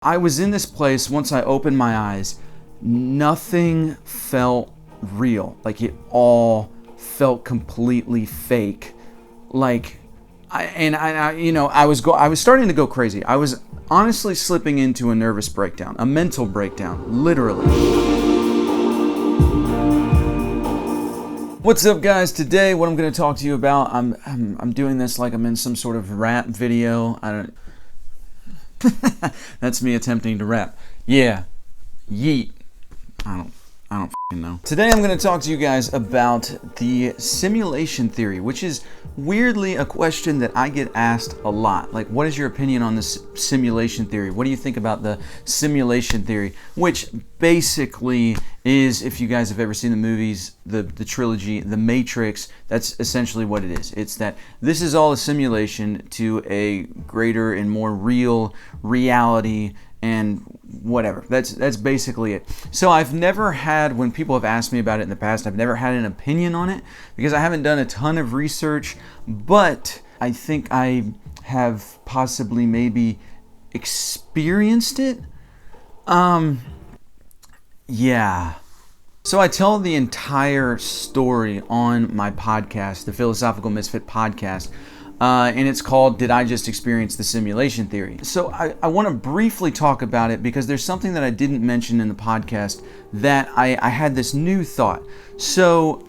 I was in this place once I opened my eyes. Nothing felt real. Like it all felt completely fake. Like I was starting to go crazy. I was honestly slipping into a nervous breakdown, a mental breakdown, literally. What's up, guys? Today, what I'm going to talk to you about, I'm doing this like I'm in some sort of rap video. I don't. That's me attempting to rap. Yeah. Yeet. I don't f***ing know. Today I'm going to talk to you guys about the simulation theory, which is weirdly a question that I get asked a lot. Like, what is your opinion on this simulation theory? What do you think about the simulation theory? Which basically is, if you guys have ever seen the movies, the trilogy, The Matrix, that's essentially what it is. It's that this is all a simulation to a greater and more real reality and whatever. That's basically it. So I've never had, when people have asked me about it in the past, I've never had an opinion on it because I haven't done a ton of research, but I think I have possibly maybe experienced it. Yeah. So I tell the entire story on my podcast, the Philosophical Misfit podcast, and it's called Did I Just Experience the Simulation Theory? So I want to briefly talk about it because there's something that I didn't mention in the podcast that I had this new thought. So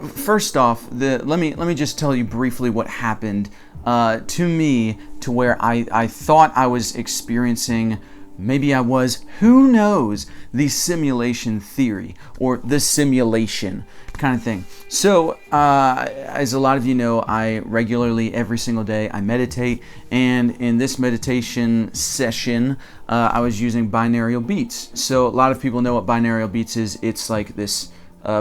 first off, let me just tell you briefly what happened to me to where I thought I was experiencing, maybe I was, who knows, the simulation theory or the simulation kind of thing. So, as a lot of you know, I regularly, every single day, I meditate, and in this meditation session, I was using binaural beats. So a lot of people know what binaural beats is. It's like this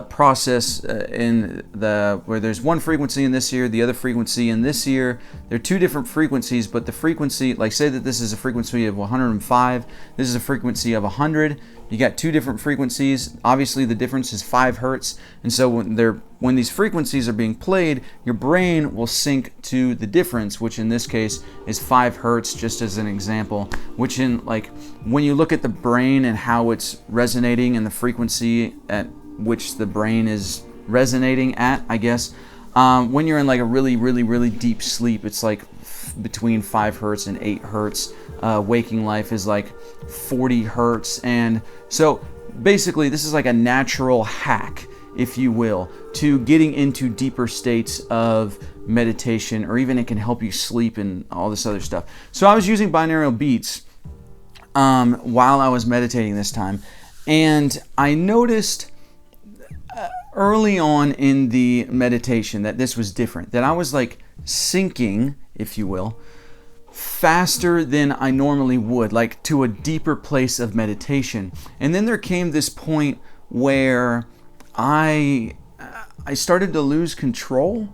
process where there's one frequency in this ear, the other frequency in this ear. There are two different frequencies, but the frequency, like say that this is a frequency of 105, this is a frequency of 100. You got two different frequencies. Obviously the difference is 5 hertz, and so when these frequencies are being played, your brain will sync to the difference, which in this case is 5 hertz, just as an example, which in, like, when you look at the brain and how it's resonating and the frequency at which the brain is resonating at, I guess, when you're in like a really, really, really deep sleep, it's like between 5 hertz and 8 hertz. Waking life is like 40 hertz. And so basically this is like a natural hack, if you will, to getting into deeper states of meditation, or even it can help you sleep and all this other stuff. So I was using binaural beats while I was meditating this time, and I noticed early on in the meditation that this was different, that I was like sinking, if you will, faster than I normally would, like to a deeper place of meditation. And then there came this point where I started to lose control,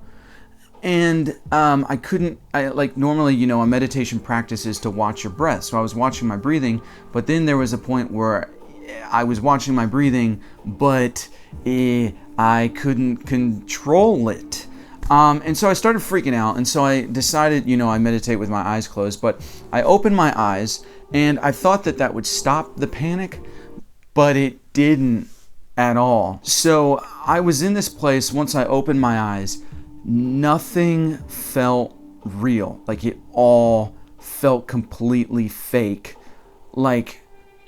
and like normally, you know, a meditation practice is to watch your breath. So I was watching my breathing, but then there was a point where I was watching my breathing, but I couldn't control it. And so I started freaking out, and so I decided, you know, I meditate with my eyes closed, but I opened my eyes, and I thought that would stop the panic, but it didn't at all. So I was in this place once I opened my eyes. Nothing felt real. Like it all felt completely fake. Like,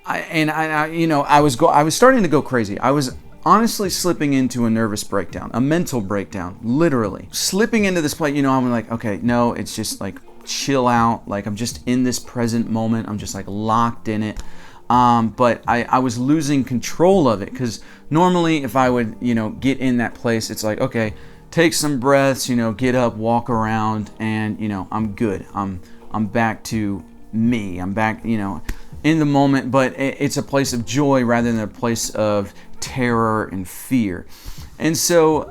I was starting to go crazy. I was honestly slipping into a nervous breakdown, a mental breakdown, literally. Slipping into this place, you know, I'm like, okay, no, it's just like chill out. Like I'm just in this present moment. I'm just like locked in it. But I was losing control of it, because normally if I would, you know, get in that place, it's like, okay, take some breaths, you know, get up, walk around, and, you know, I'm good. I'm back to me. I'm back, you know, in the moment, but it's a place of joy rather than a place of terror and fear. And so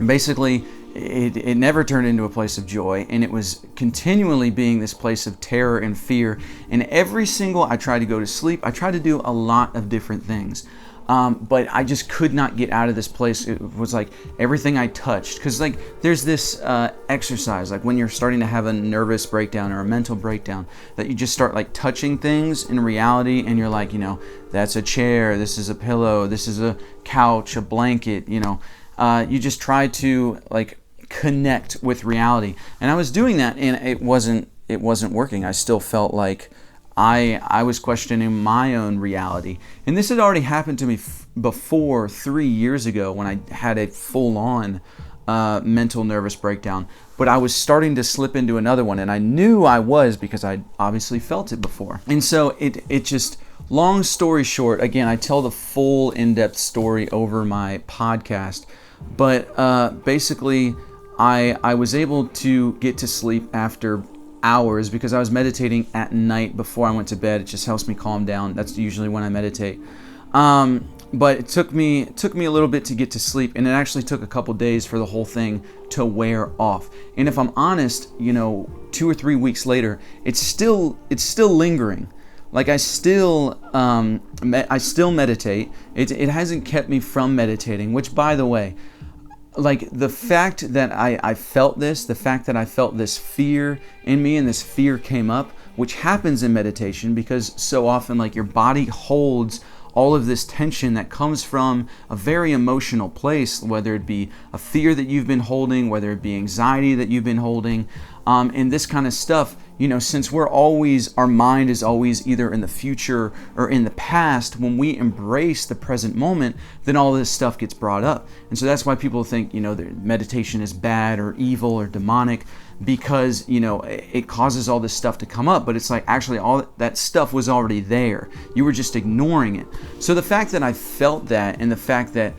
basically it never turned into a place of joy, and it was continually being this place of terror and fear. And I tried to go to sleep, I tried to do a lot of different things. But I just could not get out of this place. It was like everything I touched, because like there's this exercise, like when you're starting to have a nervous breakdown or a mental breakdown, that you just start like touching things in reality, and you're like, that's a chair, this is a pillow, this is a couch, a blanket, you just try to like connect with reality. And I was doing that, and it wasn't working. I still felt like I was questioning my own reality. And this had already happened to me before 3 years ago, when I had a full-on mental nervous breakdown. But I was starting to slip into another one, and I knew I was, because I obviously felt it before. And so it just, long story short, again, I tell the full in-depth story over my podcast, but basically I was able to get to sleep after hours, because I was meditating at night before I went to bed. It just helps me calm down. That's usually when I meditate. But it took me a little bit to get to sleep, and it actually took a couple days for the whole thing to wear off. And if I'm honest, 2 or 3 weeks later, it's still lingering. Like I still meditate. It hasn't kept me from meditating, which, by the way, like the fact that I felt this, the fact that I felt this fear in me, and this fear came up, which happens in meditation, because so often like your body holds all of this tension that comes from a very emotional place, whether it be a fear that you've been holding, whether it be anxiety that you've been holding, and this kind of stuff. Since our mind is always either in the future or in the past, when we embrace the present moment, then all this stuff gets brought up. And so that's why people think, that meditation is bad or evil or demonic, because, it causes all this stuff to come up. But it's like, actually, all that stuff was already there. You were just ignoring it. So the fact that I felt that, and the fact that,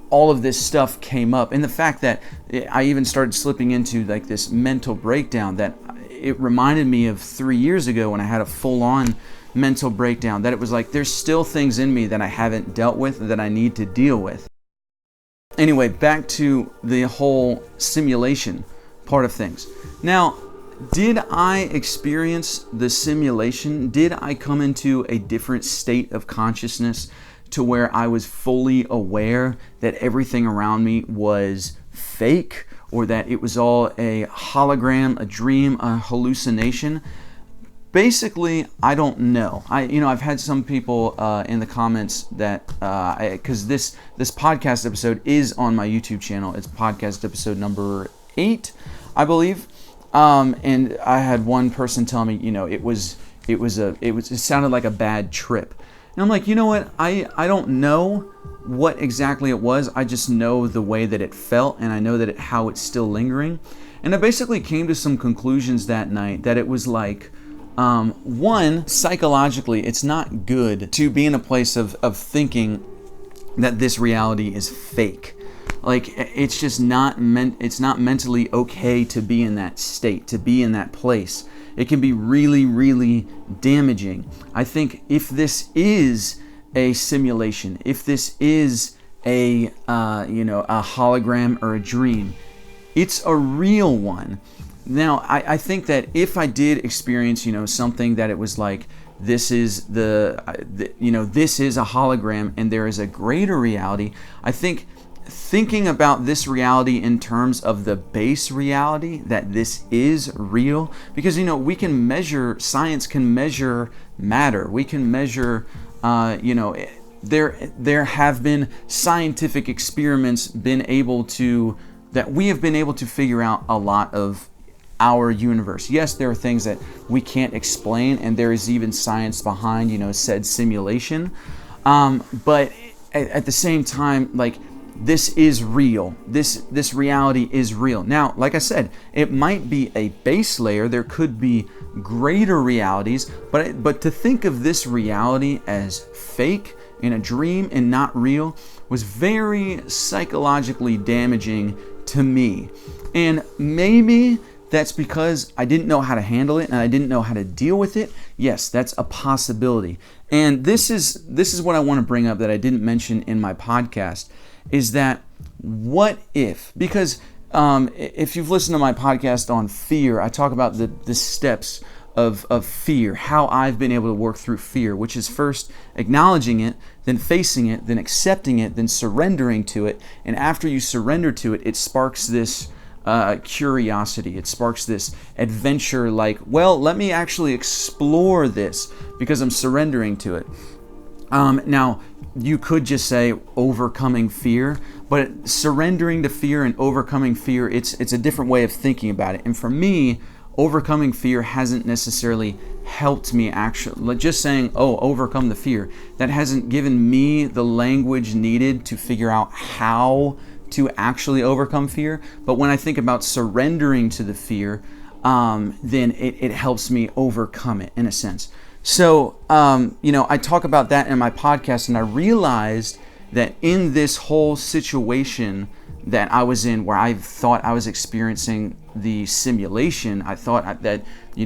all of this stuff came up, and the fact that I even started slipping into like this mental breakdown, that it reminded me of 3 years ago when I had a full-on mental breakdown, that it was like there's still things in me that I haven't dealt with, that I need to deal with. Anyway, back to the whole simulation part of things. Now, did I experience the simulation? Did I come into a different state of consciousness to where I was fully aware that everything around me was fake, or that it was all a hologram, a dream, a hallucination? Basically, I don't know. I've had some people in the comments that, because this podcast episode is on my YouTube channel. It's podcast episode number 8, I believe. And I had one person tell me, it sounded like a bad trip. And I'm like, you know what? I don't know what exactly it was. I just know the way that it felt, and I know that how it's still lingering. And I basically came to some conclusions that night, that it was like, one, psychologically, it's not good to be in a place of thinking that this reality is fake. Like, it's just it's not mentally okay to be in that state, to be in that place. It can be really, really damaging. I think if this is a simulation, if this is a hologram or a dream, it's a real one. Now, I think that if I did experience, something that it was like, this is this is a hologram and there is a greater reality, I think thinking about this reality in terms of the base reality, that this is real, because we can measure, science can measure matter, we can measure there have been scientific experiments that we have been able to figure out a lot of our universe. Yes, there are things that we can't explain, and there is even science behind said simulation, but at the same time, like, this is real. This reality is real. Now, like I said, it might be a base layer. There could be greater realities, but to think of this reality as fake, in a dream, and not real, was very psychologically damaging to me. And maybe that's because I didn't know how to handle it, and I didn't know how to deal with it. Yes, that's a possibility. And this is what I want to bring up that I didn't mention in my podcast, is that what if, because if you've listened to my podcast on fear, I talk about the steps of fear, how I've been able to work through fear, which is first acknowledging it, then facing it, then accepting it, then surrendering to it. And after you surrender to it, it sparks this curiosity. It sparks this adventure, like, well, let me actually explore this because I'm surrendering to it. Now, you could just say overcoming fear, but surrendering to fear and overcoming fear, it's a different way of thinking about it. And for me, overcoming fear hasn't necessarily helped me actually. Just saying, oh, overcome the fear, that hasn't given me the language needed to figure out how to actually overcome fear. But when I think about surrendering to the fear, then it helps me overcome it in a sense. So, I talk about that in my podcast, and I realized that in this whole situation that I was in, where I thought I was experiencing the simulation, I thought that, I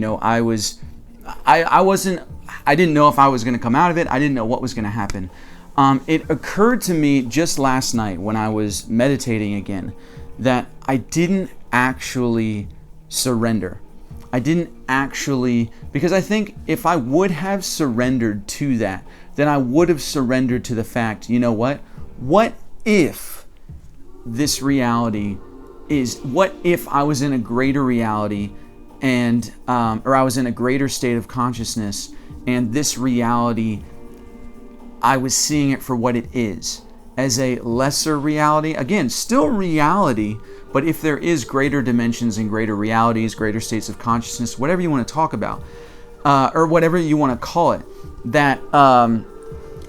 didn't know if I was going to come out of it. I didn't know what was going to happen. It occurred to me just last night when I was meditating again that I didn't actually surrender. I didn't actually, because I think if I would have surrendered to that, then I would have surrendered to the fact, you know what? What if this reality what if I was in a greater reality and, or I was in a greater state of consciousness, and this reality, I was seeing it for what it is, as a lesser reality. Again, still reality, but if there is greater dimensions and greater realities, greater states of consciousness, whatever you want to talk about, or whatever you want to call it, that,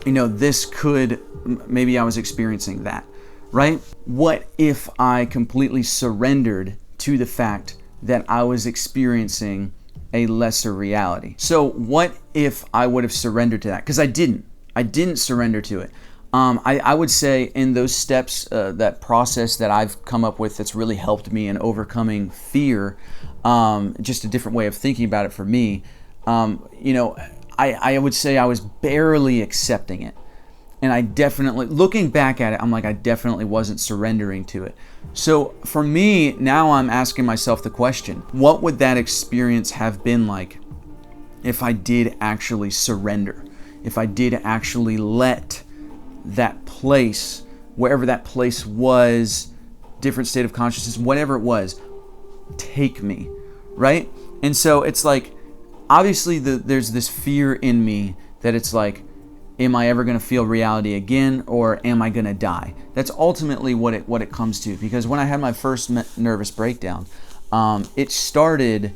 this could, maybe I was experiencing that, right? What if I completely surrendered to the fact that I was experiencing a lesser reality? So what if I would have surrendered to that? Because I didn't surrender to it. I would say in those steps, that process that I've come up with that's really helped me in overcoming fear, just a different way of thinking about it for me, I would say I was barely accepting it. And I definitely, looking back at it, I'm like, I definitely wasn't surrendering to it. So for me, now I'm asking myself the question, what would that experience have been like if I did actually surrender? If I did actually let that place, wherever that place was, different state of consciousness, whatever it was, take me, right? And so it's like, obviously there's this fear in me that it's like, am I ever going to feel reality again, or am I going to die? That's ultimately what it comes to. Because when I had my first nervous breakdown, it started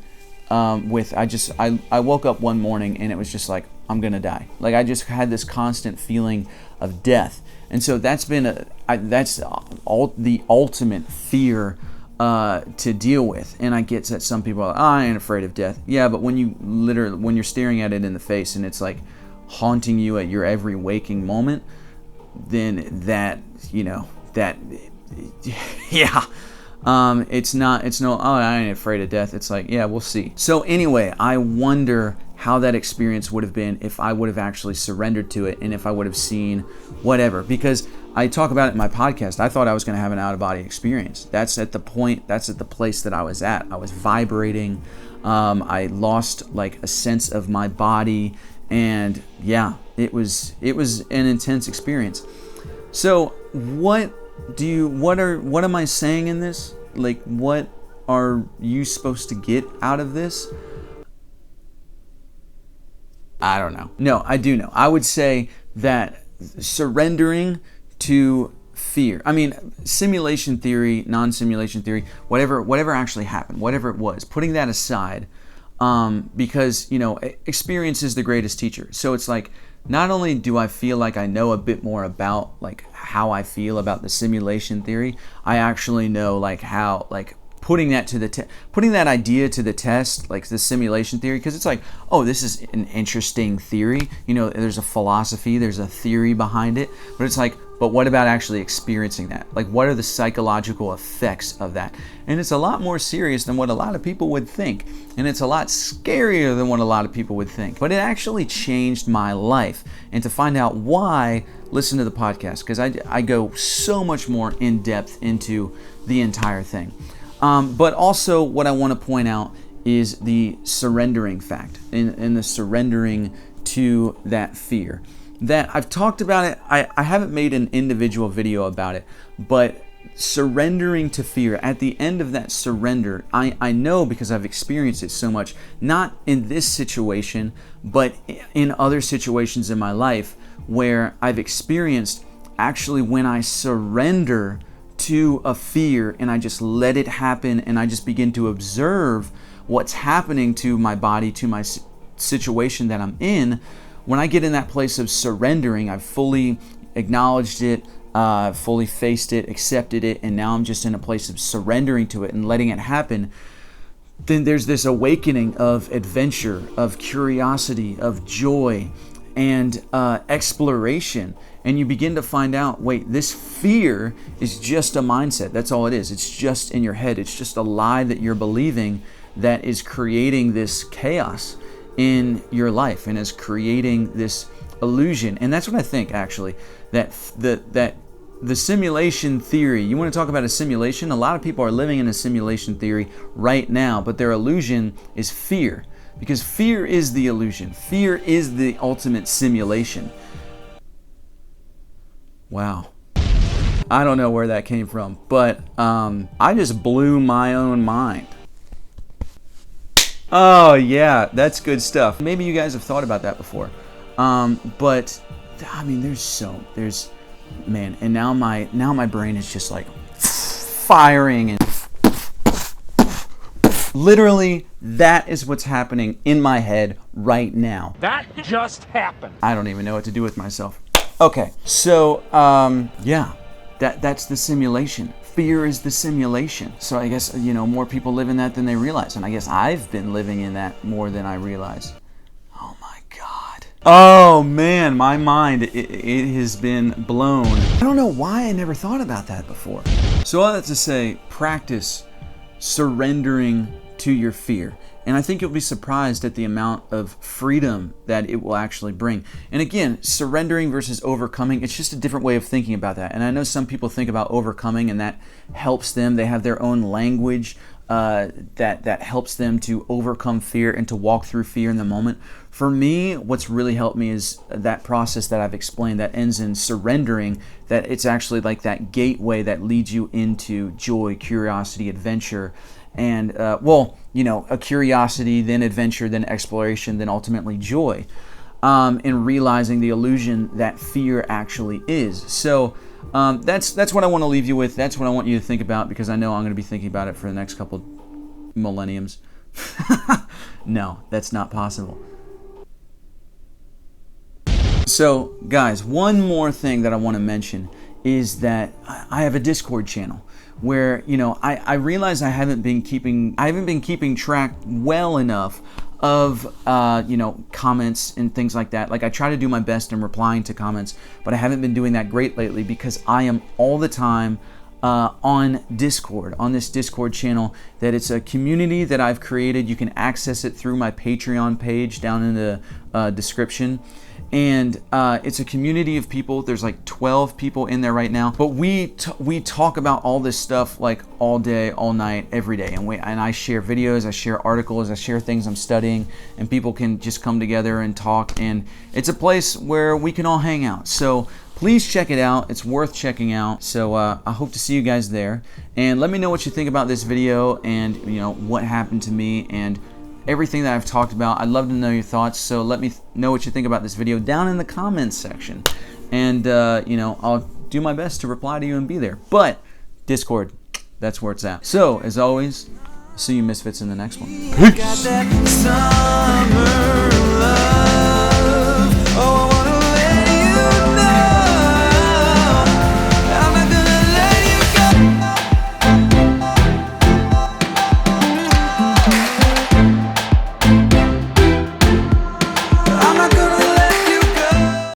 with I woke up one morning and it was just like, I'm going to die. Like, I just had this constant feeling of death. And so that's been that's the ultimate fear to deal with. And I get that some people are like, oh, I ain't afraid of death. Yeah, but when you're staring at it in the face and it's like haunting you at your every waking moment, then it's no, oh, I ain't afraid of death. It's like, yeah, we'll see. So anyway, I wonder how that experience would have been if I would have actually surrendered to it, and if I would have seen whatever. Because I talk about it in my podcast, I thought I was going to have an out-of-body experience. That's at the place that I was at. I was vibrating. I lost like a sense of my body. And yeah, it was an intense experience. So what am I saying in this? Like, what are you supposed to get out of this? I don't know. No, I do know. I would say that surrendering to fear. I mean, simulation theory, non-simulation theory, whatever actually happened, whatever it was, putting that aside, because, experience is the greatest teacher. So it's like, not only do I feel like I know a bit more about like how I feel about the simulation theory, I actually know like how, like, putting that idea to the test, like the simulation theory, because it's like, oh, this is an interesting theory. There's a philosophy, there's a theory behind it, but it's like, but what about actually experiencing that? Like, what are the psychological effects of that? And it's a lot more serious than what a lot of people would think. And it's a lot scarier than what a lot of people would think. But it actually changed my life. And to find out why, listen to the podcast, because I go so much more in depth into the entire thing. But also what I want to point out is the surrendering fact and the surrendering to that fear. That I've talked about it. I haven't made an individual video about it, but surrendering to fear, at the end of that surrender, I know because I've experienced it so much, not in this situation, but in other situations in my life where I've experienced actually when I surrender to a fear and I just let it happen and I just begin to observe what's happening to my body, to my situation that I'm in. When I get in that place of surrendering, I've fully acknowledged it, fully faced it, accepted it, and now I'm just in a place of surrendering to it and letting it happen. Then there's this awakening of adventure, of curiosity, of joy, and exploration. And you begin to find out, wait, this fear is just a mindset. That's all it is. It's just in your head. It's just a lie that you're believing that is creating this chaos in your life and is creating this illusion. And that's what I think, actually, that the simulation theory, you want to talk about a simulation? A lot of people are living in a simulation theory right now, but their illusion is fear, because fear is the illusion. Fear is the ultimate simulation. Wow. I don't know where that came from, but I just blew my own mind. Oh yeah, that's good stuff. Maybe you guys have thought about that before. But I mean, and now my brain is just like firing, and literally that is what's happening in my head right now. That just happened. I don't even know what to do with myself. Okay, so yeah, that's the simulation. Fear is the simulation. So I guess, more people live in that than they realize. And I guess I've been living in that more than I realize. Oh my God. Oh man, my mind, it has been blown. I don't know why I never thought about that before. So all that to say, practice surrendering to your fear. And I think you'll be surprised at the amount of freedom that it will actually bring. And again, surrendering versus overcoming, it's just a different way of thinking about that. And I know some people think about overcoming and that helps them. They have their own language that helps them to overcome fear and to walk through fear in the moment. For me, what's really helped me is that process that I've explained that ends in surrendering, that it's actually like that gateway that leads you into joy, curiosity, adventure, and a curiosity, then adventure, then exploration, then ultimately joy, in realizing the illusion that fear actually is. So that's what I want to leave you with. That's what I want you to think about, because I know I'm going to be thinking about it for the next couple millenniums. No, that's not possible. So guys, one more thing that I want to mention is that I have a Discord channel where, I realize I haven't been keeping track well enough of, comments and things like that. Like, I try to do my best in replying to comments, but I haven't been doing that great lately because I am all the time on Discord, on this Discord channel. That it's a community that I've created. You can access it through my Patreon page down in the description. And it's a community of people. There's like 12 people in there right now. But we talk about all this stuff like all day, all night, every day. And I share videos, I share articles, I share things I'm studying, and people can just come together and talk. And it's a place where we can all hang out. So please check it out. It's worth checking out. So I hope to see you guys there. And let me know what you think about this video and what happened to me and everything that I've talked about. I'd love to know your thoughts, so let me know what you think about this video down in the comments section. And, I'll do my best to reply to you and be there. But Discord, that's where it's at. So, as always, see you Misfits in the next one. Peace!